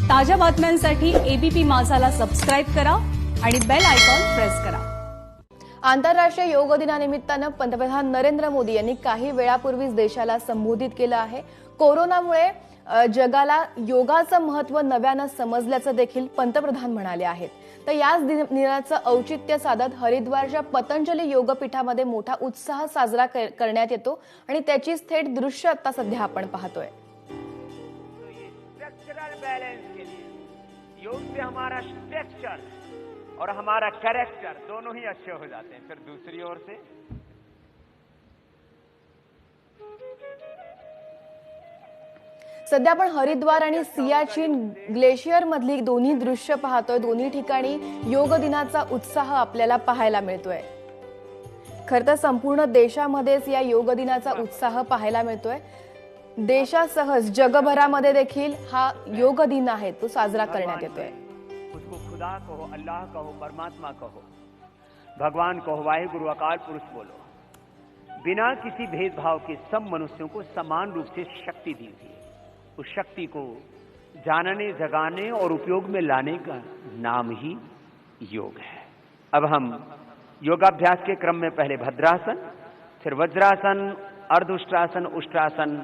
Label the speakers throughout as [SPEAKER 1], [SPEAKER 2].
[SPEAKER 1] ताज्या बातम्यांसाठी ABP माझाला subscribe करा आणि बेल आयकॉन प्रेस करा।
[SPEAKER 2] आंतरराष्ट्रीय योग दिनानिमित्तानं पंतप्रधान नरेंद्र मोदी यांनी काही वेळापूर्वीच देशाला संबोधित केलं आहे। कोरोनामुळे जगाला योगाचं महत्त्व नव्यानं समजल्याचं देखील पंतप्रधान म्हणाले आहेत। तर याच दिनाचं औचित्य साधत हरिद्वारच्या पतंजली योगपीठामध्ये मोठा उत्साह साजरा करण्यात येतो आणि त्याचीच थेट दृश्य आता सध्या आपण पाहतोय।
[SPEAKER 3] योग से हमारा स्ट्रक्चर और हमारा कैरेक्टर दोनों ही अच्छे हो जाते हैं। फिर दूसरी ओर से
[SPEAKER 2] सध्या आपण हरिद्वार आणि सियाचीन ग्लेशियर मधली दोन्ही दृश्य पाहतोय। दोन्ही ठिकाणी योग दिनाचा उत्साह आपल्याला पाहायला मिळतोय। खरं तर संपूर्ण देशामध्येच या योग दिनाचा उत्साह पाहायला मिळतोय। देशासह जगभरामध्ये देखील हा योग दिन आहे तो साजरा करण्यात येतोय।
[SPEAKER 3] उसको खुदा कहो, अल्लाह कहो, परमात्मा कहो, भगवान कहो, वाहिगुरु, अकाल पुरुष बोलो। बिना किसी भेदभाव के सब मनुष्यों को समान रूप से शक्ति दी थी। उस शक्ति को जानने, जगाने और उपयोग में लाने का नाम ही योग है। अब हम योगाभ्यास के क्रम में पहले भद्रासन, फिर वज्रासन, अर्धउष्ट्रासन, उष्ट्रासन,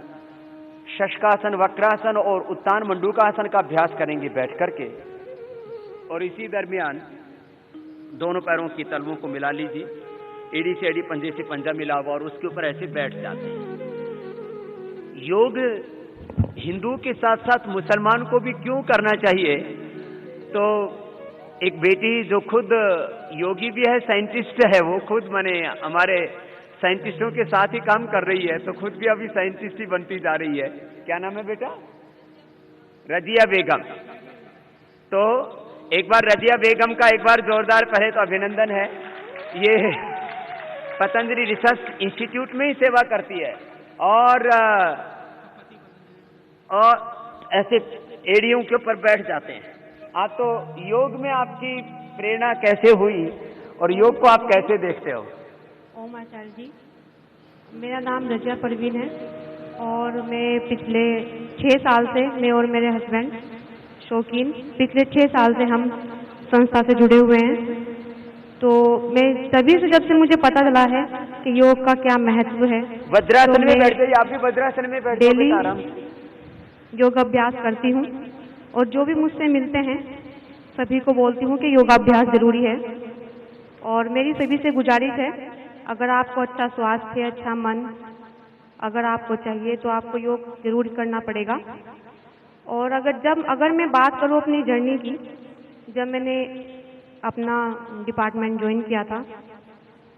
[SPEAKER 3] शशकासन, वक्रासन और उत्तान मंडूकासन का अभ्यास करेंगे बैठ करके। और इसी दरमियान दोनों पैरों की तलवों को मिला लीजिए, एड़ी से एड़ी, पंजे से पंजा मिला हुआ, और उसके ऊपर ऐसे बैठ जाते हैं। योग हिंदू के साथ साथ मुसलमान को भी क्यों करना चाहिए? तो एक बेटी जो खुद योगी भी है, साइंटिस्ट है, वो खुद माने हमारे साइंटिस्टों के साथ ही काम कर रही है, तो खुद भी अभी साइंटिस्ट ही बनती जा रही है। क्या नाम है बेटा? रजिया बेगम। तो एक बार रजिया बेगम का एक बार जोरदार पहले तो अभिनंदन है। ये पतंजलि रिसर्च इंस्टीट्यूट में ही सेवा करती है और ऐसे एड़ियों के ऊपर बैठ जाते हैं। आप तो योग में आपकी प्रेरणा कैसे हुई और योग को आप कैसे देखते हो?
[SPEAKER 4] ओम आचार्य जी, मेरा नाम रजिया परवीन है और मैं पिछले 6 साल से, मैं और मेरे हस्बैंड शौकीन, पिछले 6 साल से हम संस्था से जुड़े हुए हैं। तो मैं तभी से, जब से मुझे पता चला है कि योग का क्या महत्व है,
[SPEAKER 3] वज्रासन
[SPEAKER 4] तो
[SPEAKER 3] में बैठ जाइए, आप भी वज्रासन में बैठ
[SPEAKER 4] डेली योगाभ्यास करती हूँ और जो भी मुझसे मिलते हैं सभी को बोलती हूँ कि योगाभ्यास जरूरी है। और मेरी सभी से गुजारिश है, अगर आपको अच्छा स्वास्थ्य, अच्छा मन अगर आपको चाहिए तो आपको योग जरूर करना पड़ेगा। और अगर मैं बात करूँ अपनी जर्नी की, जब मैंने अपना डिपार्टमेंट ज्वाइन किया था,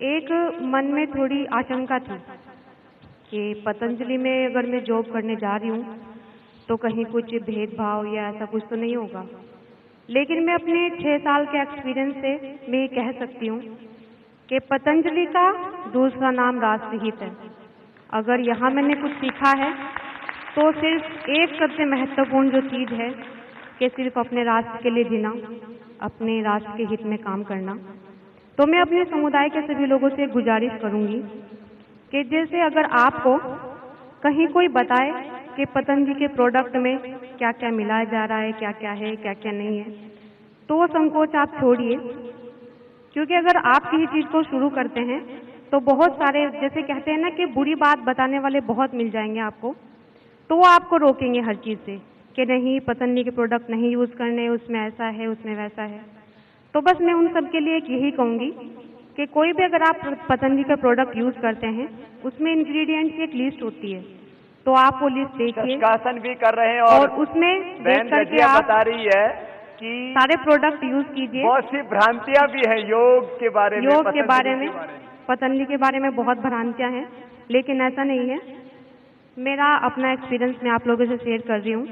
[SPEAKER 4] एक मन में थोड़ी आशंका थी कि पतंजलि में अगर मैं जॉब करने जा रही हूँ तो कहीं कुछ भेदभाव या ऐसा कुछ तो नहीं होगा। लेकिन मैं अपने 6 साल के एक्सपीरियंस से मैं ये कह सकती हूँ कि पतंजलि का दूसरा नाम राष्ट्रहित है। अगर यहाँ मैंने कुछ सीखा है तो सिर्फ एक सबसे महत्वपूर्ण जो चीज़ है कि सिर्फ अपने राष्ट्र के लिए जीना, अपने राष्ट्र के हित में काम करना। तो मैं अपने समुदाय के सभी लोगों से गुजारिश करूँगी कि जैसे अगर आपको कहीं कोई बताए कि पतंजलि के प्रोडक्ट में क्या क्या मिलाया जा रहा है, क्या क्या है, क्या क्या नहीं है, तो वो संकोच आप छोड़िए। क्योंकि अगर आप किसी चीज़ को शुरू करते हैं तो बहुत सारे, जैसे कहते हैं ना कि बुरी बात बताने वाले बहुत मिल जाएंगे आपको, तो वो आपको रोकेंगे हर चीज़ से कि नहीं, पतंजलि के प्रोडक्ट नहीं यूज़ करने, उसमें ऐसा है, उसमें वैसा है। तो बस मैं उन सब के लिए यही कहूँगी कि कोई भी अगर आप पतंजलि का प्रोडक्ट यूज़ करते हैं, उसमें इंग्रेडिएंट्स की एक लिस्ट होती है, तो आप वो लिस्ट देखिए।
[SPEAKER 3] शशकासन भी कर रहे हैं
[SPEAKER 4] और उसमें देख करके आप
[SPEAKER 3] बता रही है कि
[SPEAKER 4] सारे प्रोडक्ट यूज कीजिए।
[SPEAKER 3] बहुत सी भ्रांतियां भी हैं योग के बारे में,
[SPEAKER 4] पतंजलि के बारे में बहुत भ्रांतियां हैं, लेकिन ऐसा नहीं है। मेरा अपना एक्सपीरियंस मैं आप लोगों से शेयर कर रही हूँ।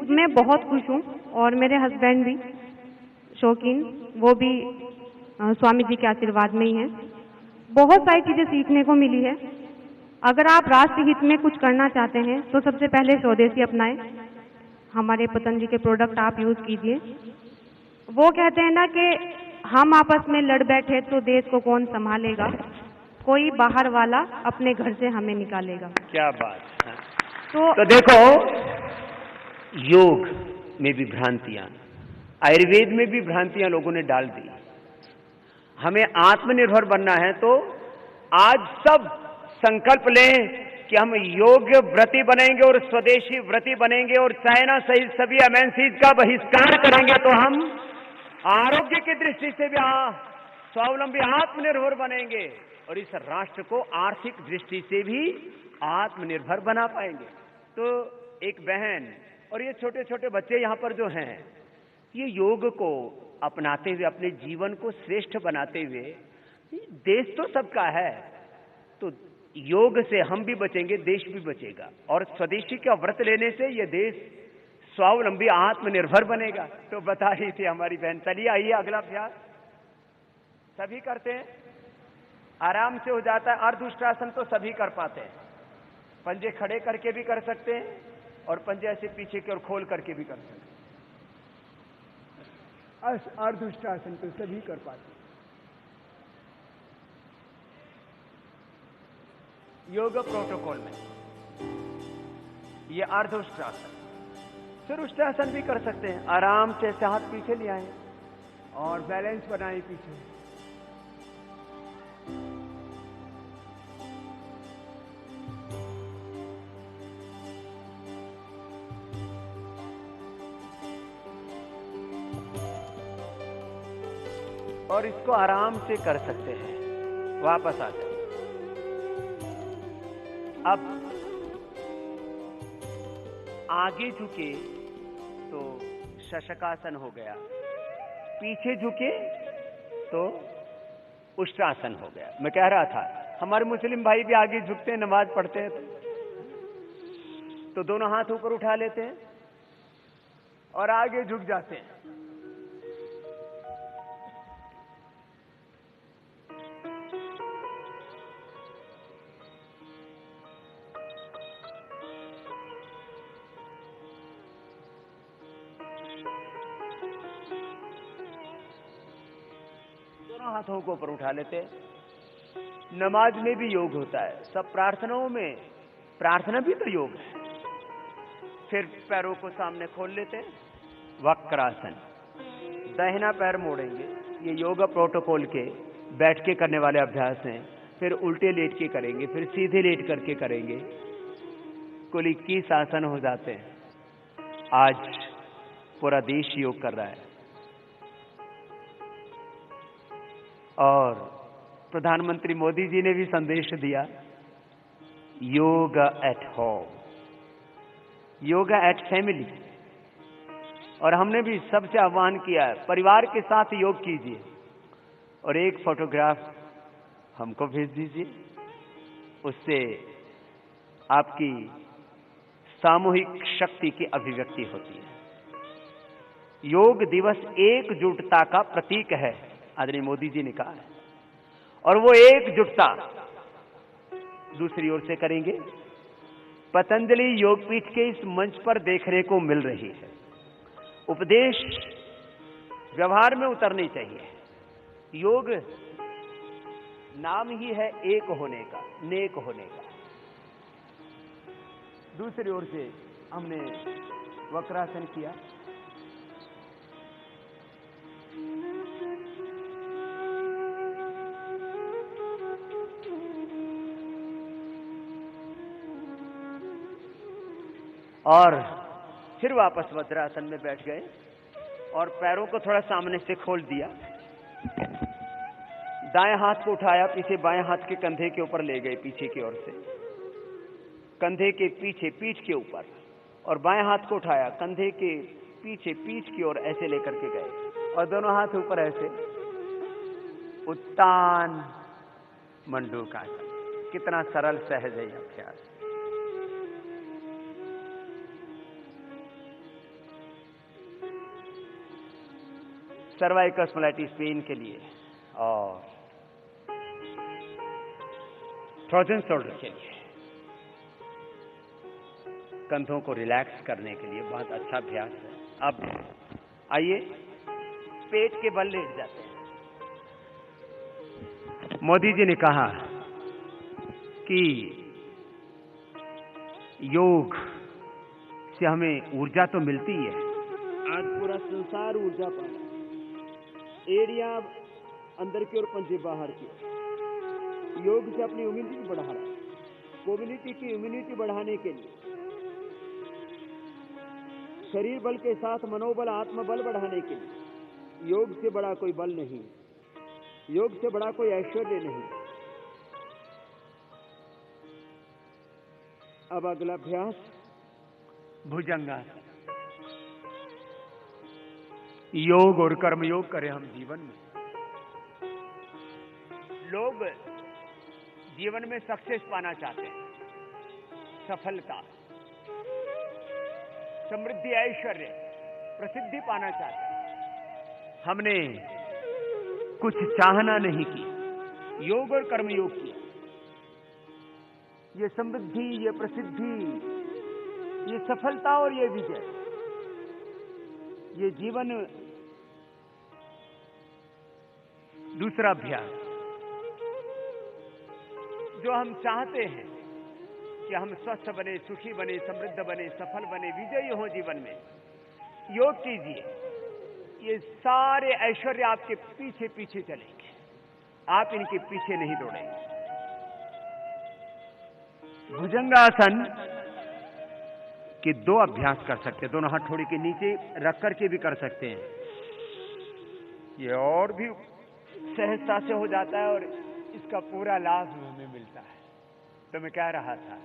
[SPEAKER 4] मैं बहुत खुश हूँ और मेरे हस्बैंड भी शौकीन, वो भी स्वामी जी के आशीर्वाद में ही हैं। बहुत सारी चीज़ें सीखने को मिली है। अगर आप राष्ट्र हित में कुछ करना चाहते हैं तो सबसे पहले स्वदेशी अपनाएं। हमारे पतंजलि के प्रोडक्ट आप यूज़ कीजिए। वो कहते हैं ना कि हम आपस में लड़ बैठे तो देश को कौन संभालेगा, कोई बाहर वाला अपने घर से हमें निकालेगा।
[SPEAKER 3] क्या बात है। तो देखो, योग में भी भ्रांतियां, आयुर्वेद में भी भ्रांतियां लोगों ने डाल दी। हमें आत्मनिर्भर बनना है तो आज सब संकल्प लें कि हम योग्य व्रती बनेंगे और स्वदेशी व्रती बनेंगे और चाइना सहित सभी एमएनसीज का बहिष्कार करेंगे तो हम आरोग्य की दृष्टि से भी स्वावलंबी आत्मनिर्भर बनेंगे और इस राष्ट्र को आर्थिक दृष्टि से भी आत्मनिर्भर बना पाएंगे। तो एक बहन और ये छोटे छोटे बच्चे यहां पर जो हैं, ये योग को अपनाते हुए अपने जीवन को श्रेष्ठ बनाते हुए, देश तो सबका है, तो योग से हम भी बचेंगे, देश भी बचेगा और स्वदेशी का व्रत लेने से यह देश स्वावलंबी आत्मनिर्भर बनेगा। तो बता रही थी हमारी बहन। चलिए आइए अगला अभ्यास सभी करते हैं, आराम से हो जाता है। अर्धउष्ट्रासन तो सभी कर पाते हैं, पंजे खड़े करके भी कर सकते हैं और पंजे ऐसे पीछे की ओर खोल करके भी कर सकते हैं। अर्धउष्ट्रासन तो सभी कर पाते हैं। योग प्रोटोकॉल में ये अर्धउष्ट्रासन, फिर उष्ट्रासन भी कर सकते हैं। आराम से ऐसे हाथ पीछे ले आए और बैलेंस बनाए पीछे। और इसको आराम से कर सकते हैं। वापस आ जाए। अब आगे झुके तो शशकासन हो गया, पीछे झुके तो उष्ट्रासन हो गया। मैं कह रहा था हमारे मुस्लिम भाई भी आगे झुकते हैं, नमाज पढ़ते हैं तो दोनों हाथ ऊपर उठा लेते हैं और आगे झुक जाते हैं। हाथों को ऊपर उठा लेते हैं। नमाज में भी योग होता है, सब प्रार्थनाओं में प्रार्थना भी तो योग है। फिर पैरों को सामने खोल लेते हैं, वक्रासन, दाहिना पैर मोड़ेंगे। ये योगा प्रोटोकॉल के बैठ के करने वाले अभ्यास हैं। फिर उल्टे लेट के करेंगे, फिर सीधे लेट करके करेंगे। कुल 21 आसन हो जाते हैं। आज पूरा देश योग कर रहा है और प्रधानमंत्री मोदी जी ने भी संदेश दिया, yoga at home, yoga at family. और हमने भी सबसे आह्वान किया है, परिवार के साथ योग कीजिए और एक फोटोग्राफ हमको भेज दीजिए। उससे आपकी सामूहिक शक्ति की अभिव्यक्ति होती है। योग दिवस एकजुटता का प्रतीक है, आदरणीय मोदी जी ने कहा है। और वो एकजुटता दूसरी ओर से करेंगे। पतंजलि योगपीठ के इस मंच पर देखने को मिल रही है। उपदेश व्यवहार में उतरनी चाहिए। योग नाम ही है एक होने का, नेक होने का। दूसरी ओर से हमने वक्रासन किया। और फिर वापस वज्रासन में बैठ गए और पैरों को थोड़ा सामने से खोल दिया। दाएं हाथ को उठाया, पीछे बाएं हाथ के कंधे के ऊपर ले गए, पीछे की ओर से कंधे के पीछे पीठ के ऊपर, और बाएं हाथ को उठाया, कंधे के पीछे पीठ की ओर ऐसे लेकर के गए और दोनों हाथ ऊपर ऐसे। उत्तान मंडूकासन। कितना सरल सहज है यह अभ्यास। सर्वाइकल स्पॉन्डिलाइटिस पेन के लिए और फ्रोजन शोल्डर के लिए, कंधों को रिलैक्स करने के लिए बहुत अच्छा अभ्यास है। अब आइए पेट के बल लेट जाते हैं। मोदी जी ने कहा कि योग से हमें ऊर्जा तो मिलती है, आज पूरा संसार ऊर्जा पा रहा है। एरिया अंदर की ओर, पंजे बाहर की ओर। योग से अपनी इम्यूनिटी बढ़ा रहा है। कम्युनिटी की इम्यूनिटी बढ़ाने के लिए शरीर बल के साथ मनोबल, आत्मबल बढ़ाने के लिए योग से बड़ा कोई बल नहीं, योग से बड़ा कोई ऐश्वर्य नहीं। अब अगला अभ्यास भुजंगासन। योग और कर्म योग करें हम जीवन में। लोग जीवन में सक्सेस पाना चाहते हैं, सफलता, समृद्धि, ऐश्वर्य, प्रसिद्धि पाना चाहते हैं। हमने कुछ चाहना नहीं की, योग और कर्म योग किया। ये समृद्धि, ये प्रसिद्धि, ये सफलता और ये विजय, ये जीवन। दूसरा अभ्यास जो हम चाहते हैं कि हम स्वस्थ बने, सुखी बने, समृद्ध बने, सफल बने, विजयी हो जीवन में, योग कीजिए। ये सारे ऐश्वर्य आपके पीछे पीछे चलेंगे, आप इनके पीछे नहीं दौड़ेंगे। भुजंगासन के दो अभ्यास कर सकते हैं, दोनों हाथ थोड़ी के नीचे रख करके भी कर सकते हैं। ये और भी सहजता से हो जाता है और इसका पूरा लाभ हमें मिलता है। तो मैं कह रहा था,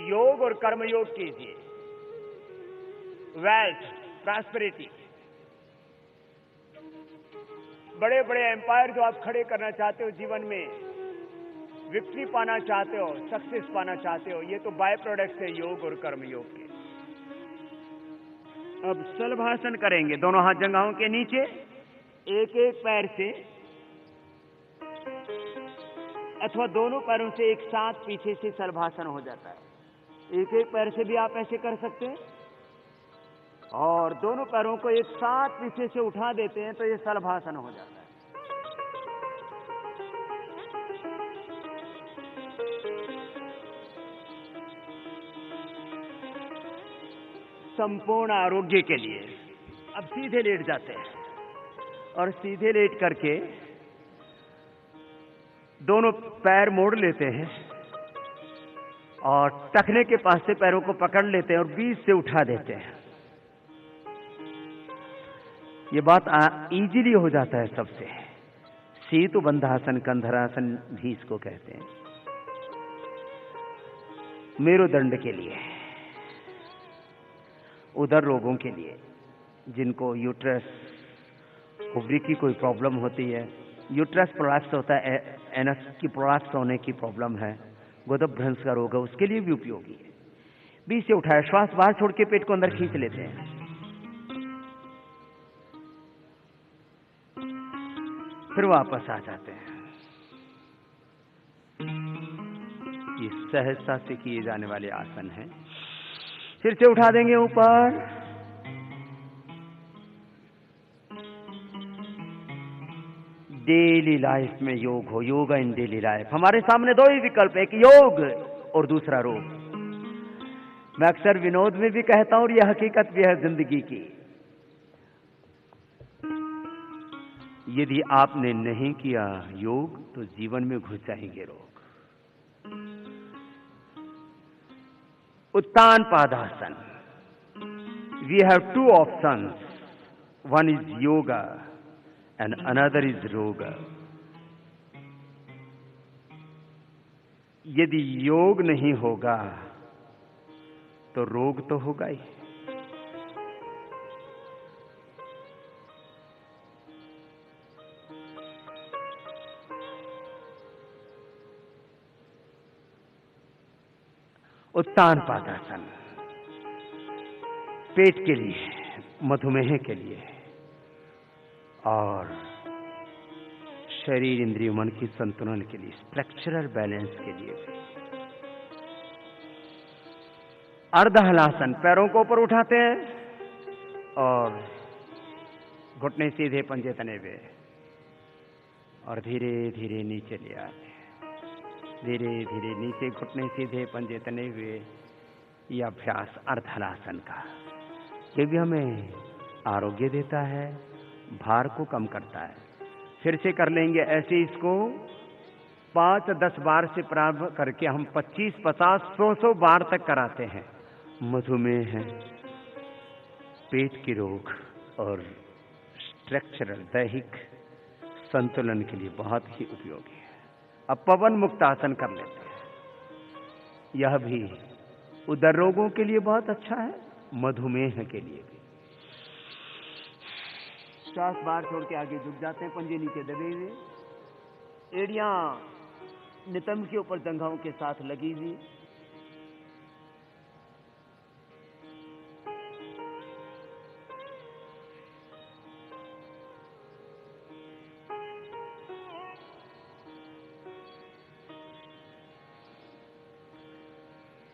[SPEAKER 3] योग और कर्म योग कीजिए। वेल्थ, प्रॉस्पेरिटी, बड़े बड़े एम्पायर जो आप खड़े करना चाहते हो जीवन में, विक्ट्री पाना चाहते हो, सक्सेस पाना चाहते हो, ये तो बाय प्रोडक्ट्स है योग और कर्म योग के। अब शलभासन करेंगे, दोनों हाथ जंघाओं के नीचे, एक एक पैर से अथवा दोनों पैरों से एक साथ पीछे से शलभासन हो जाता है। एक एक पैर से भी आप ऐसे कर सकते हैं और दोनों पैरों को एक साथ पीछे से उठा देते हैं तो ये शलभासन हो जाता है। संपूर्ण आरोग्य के लिए अब सीधे लेट जाते हैं और सीधे लेट करके दोनों पैर मोड़ लेते हैं और टखने के पास से पैरों को पकड़ लेते हैं और बीच से उठा देते हैं। ये बात इजीली हो जाता है सबसे। सेतु बंधासन, कंधरासन भी इसको कहते हैं। मेरुदंड के लिए, उदर रोगों के लिए, जिनको यूट्रस, ओवरी की कोई प्रॉब्लम होती है, यूट्रस प्रोलैप्स होता है, एनस की प्रोलैप्स होने की प्रॉब्लम है, गोदभ्रंश का रोग है, उसके लिए भी उपयोगी है। बीच से उठाया, श्वास बाहर छोड़ के पेट को अंदर खींच लेते हैं। फिर वापस आ जाते हैं। ये सहजता से किए जाने वाले आसन हैं। फिर से उठा देंगे ऊपर, डेली लाइफ में योग हो, योगा इन डेली लाइफ। हमारे सामने दो ही विकल्प है, एक योग और दूसरा रोग। मैं अक्सर विनोद में भी कहता हूं और यह हकीकत भी है जिंदगी की। यदि आपने नहीं किया योग तो जीवन में घुस जाएंगे रोग। उत्तान Padasana. We have two options. One is yoga and another is roga. यदि योग नहीं होगा तो रोग तो होगा ही। उत्तान पादासन पेट के लिए, मधुमेह के लिए और शरीर, इंद्रिय, मन की संतुलन के लिए, स्ट्रक्चरल बैलेंस के लिए। अर्धहलासन, पैरों को ऊपर उठाते हैं और घुटने सीधे, पंजे तने हुए और धीरे धीरे नीचे ले आते हैं। धीरे धीरे नीचे, घुटने सीधे, पंजे तने हुए। यह अभ्यास अर्धहलासन का, ये भी हमें आरोग्य देता है, भार को कम करता है। फिर से कर लेंगे ऐसे इसको 5-10 बार से प्रारंभ करके हम 25, 50, 100 बार तक कराते हैं। मधुमेह है, पेट की रोग और स्ट्रक्चरल दैहिक संतुलन के लिए बहुत ही उपयोगी है। अब पवन मुक्त आसन कर लेते हैं। यह भी उदर रोगों के लिए बहुत अच्छा है, मधुमेह के लिए भी। श्वास बाहर छोड़ के आगे झुक जाते हैं, पंजे नीचे दबे हुए, एड़ियां नितंब के ऊपर जंघाओं के साथ लगी हुई।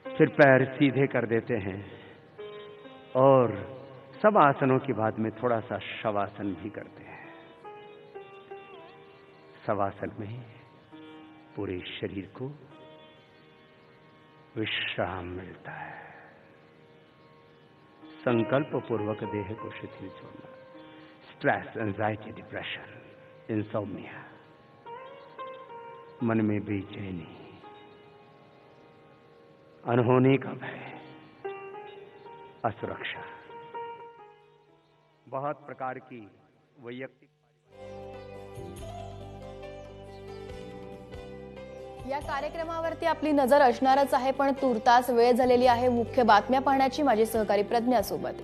[SPEAKER 3] फिर पैर सीधे कर देते हैं और सब आसनों के बाद में थोड़ा सा शवासन भी करते हैं। शवासन में पूरे शरीर को विश्राम मिलता है। संकल्प पूर्वक देह को शिथिल छोड़ना। स्ट्रेस, एंजाइटी, डिप्रेशन, इंसोम्निया, मन में बेचैनी, अनहोने का भय, असुरक्षा, बहुत प्रकार की वैयक्तिक।
[SPEAKER 2] या कार्यक्रमावरती आपली नजर असणारच आहे, पण तुर्तास वेळ झालेली आहे मुख्य बातम्या पाहण्याची माझी सहकारी प्रज्ञा सोबत।